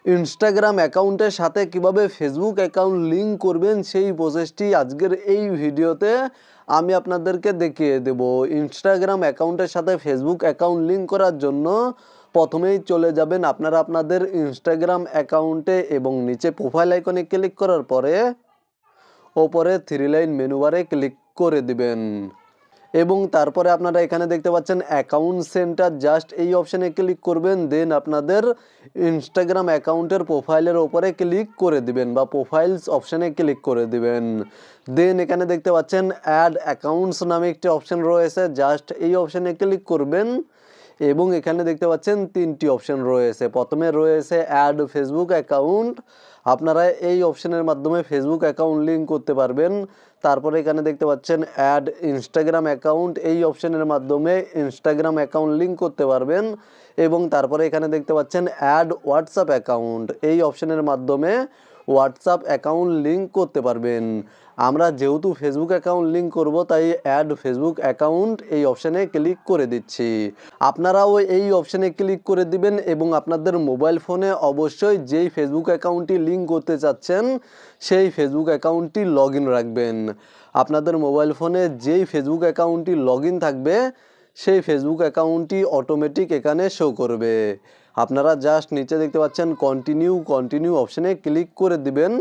Instagram অ্যাকাউন্টের সাথে কিভাবে ফেসবুক অ্যাকাউন্ট লিঙ্ক করবেন সেই প্রসেসটি আজকের এই ভিডিওতে আমি আপনাদেরকে দেখিয়ে দেব। ইনস্টাগ্রাম অ্যাকাউন্টের সাথে ফেসবুক অ্যাকাউন্ট লিঙ্ক করার জন্য প্রথমেই চলে যাবেন আপনারা আপনাদের ইনস্টাগ্রাম অ্যাকাউন্টে এবং নিচে প্রোফাইল আইকনে ক্লিক করার পরে ওপরে 3 লাইন মেনু বারে ক্লিক করে দিবেন এবং তারপরে আপনারা এখানে দেখতে পাচ্ছেন অ্যাকাউন্ট সেন্টার, জাস্ট এই অপশানে ক্লিক করবেন। দেন আপনাদের ইনস্টাগ্রাম অ্যাকাউন্টের প্রোফাইলের ওপরে ক্লিক করে দিবেন বা প্রোফাইলস অপশানে ক্লিক করে দিবেন। দেন এখানে দেখতে পাচ্ছেন অ্যাড অ্যাকাউন্টস নামে একটি অপশান রয়েছে, জাস্ট এই অপশানে ক্লিক করবেন এবং এখানে দেখতে পাচ্ছেন 3টি অপশান রয়েছে। প্রথমে রয়েছে অ্যাড ফেসবুক অ্যাকাউন্ট, আপনারা এই অপশানের মাধ্যমে ফেসবুক অ্যাকাউন্ট লিঙ্ক করতে পারবেন। তারপরে এখানে দেখতে পাচ্ছেন অ্যাড ইনস্টাগ্রাম অ্যাকাউন্ট, এই অপশানের মাধ্যমে ইনস্টাগ্রাম অ্যাকাউন্ট লিঙ্ক করতে পারবেন এবং তারপরে এখানে দেখতে পাচ্ছেন অ্যাড হোয়াটসঅ্যাপ অ্যাকাউন্ট, এই অপশানের মাধ্যমে হোয়াটসঅ্যাপ অ্যাকাউন্ট লিঙ্ক করতে পারবেন। আমরা যেহেতু ফেসবুক অ্যাকাউন্ট লিঙ্ক করব তাই অ্যাড ফেসবুক অ্যাকাউন্ট এই অপশানে ক্লিক করে দিচ্ছি। আপনারাও এই অপশানে ক্লিক করে দিবেন এবং আপনাদের মোবাইল ফোনে অবশ্যই যেই ফেসবুক অ্যাকাউন্টটি লিঙ্ক করতে চাচ্ছেন সেই ফেসবুক অ্যাকাউন্টটি লগ ইন রাখবেন। আপনাদের মোবাইল ফোনে যেই ফেসবুক অ্যাকাউন্টটি লগ ইন থাকবে সেই ফেসবুক অ্যাকাউন্টটি অটোমেটিক এখানে শো করবে। আপনারা জাস্ট নিচে দেখতে পাচ্ছেন কন্টিনিউ অপশানে ক্লিক করে দিবেন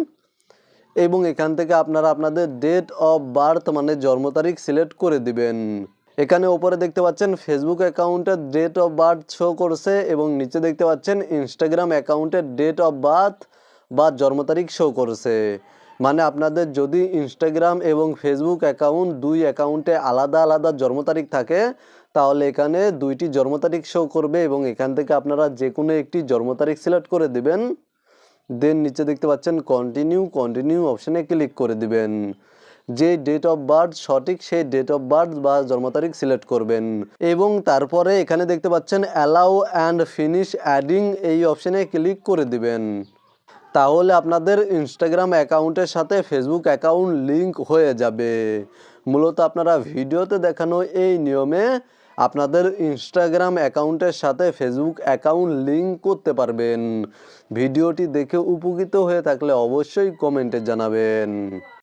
এবং এখান থেকে আপনারা আপনাদের ডেট অফ বার্থ মানে জন্ম তারিখ সিলেক্ট করে দিবেন। এখানে ওপরে দেখতে পাচ্ছেন ফেসবুক অ্যাকাউন্টের ডেট অফ বার্থ শো করছে এবং নিচে দেখতে পাচ্ছেন ইনস্টাগ্রাম অ্যাকাউন্টের ডেট অফ বার্থ বা জন্ম তারিখ শো করছে। মানে আপনাদের যদি ইনস্টাগ্রাম এবং ফেসবুক অ্যাকাউন্ট দুই অ্যাকাউন্টে আলাদা আলাদা জন্ম তারিখ থাকে তাহলে এখানে দুইটি জন্ম তারিখ শো করবে এবং এখান থেকে আপনারা যে কোনো একটি জন্ম তারিখ সিলেক্ট করে দিবেন। দেন নিচে দেখতে পাচ্ছেন কন্টিনিউ অপশানে ক্লিক করে দিবেন। যে ডেট অফ বার্থ সঠিক সেই ডেট অফ বার্থ বা জন্ম তারিখ সিলেক্ট করবেন এবং তারপরে এখানে দেখতে পাচ্ছেন অ্যালাউ অ্যান্ড ফিনিশ অ্যাডিং, এই অপশানে ক্লিক করে দিবেন। তাহলে আপনাদের ইনস্টাগ্রাম অ্যাকাউন্টের সাথে ফেসবুক অ্যাকাউন্ট লিঙ্ক হয়ে যাবে। মূলত আপনারা ভিডিওতে দেখানো এই নিয়মে আপনাদের ইনস্টাগ্রাম অ্যাকাউন্টের সাথে ফেসবুক অ্যাকাউন্ট লিঙ্ক করতে পারবেন। ভিডিওটি দেখে উপকৃত হয়ে থাকলে অবশ্যই কমেন্টে জানাবেন।